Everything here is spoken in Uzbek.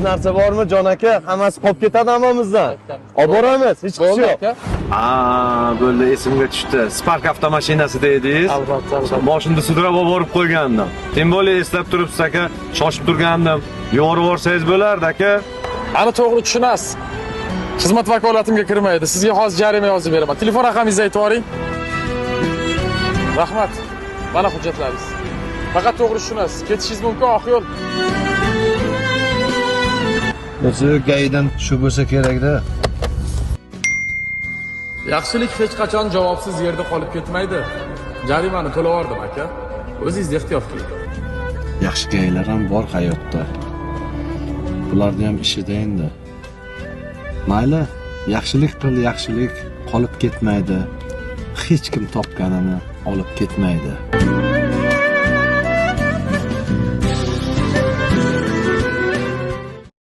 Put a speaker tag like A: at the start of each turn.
A: Narsa bormi jon aka? Hammasi qolib ketadi hammamizdan. Olib boramiz, hech kishi yo'q.
B: Bo'ldi, esimga tushdi. Spark avtomashinasi dedingiz.
A: Albatta.
B: Boshimda sudrab borib qo'ygandim. Tim bo'ldi, eslab turibsiz aka. Shoshib turgandim. Yorib borsangiz bo'lardi aka.
C: Ani to'g'ri tushunasiz. Xizmat vakolatimga kirmaydi. Sizga hozir jarima yozib beraman. Telefon raqamingizni aytib yuboring. Rahmat. Mana hujjatlaringiz. Faqat to'g'ri tushunasiz. Ketishingiz mumkin oq yo'l.
D: O'zi gaydan shu bo'lsa kerak-da.
C: Yaxshilik hech qachon javobsiz yerda qolib ketmaydi. Jarimani to'lab yubordim aka. O'zingiz ehtiyot qiling.
D: Yaxshi gaylar ham bor hayotda. Bularni ham ishida endi. Mayli, yaxshilik qil, yaxshilik qolib ketmaydi. Hech kim topganini olib ketmaydi.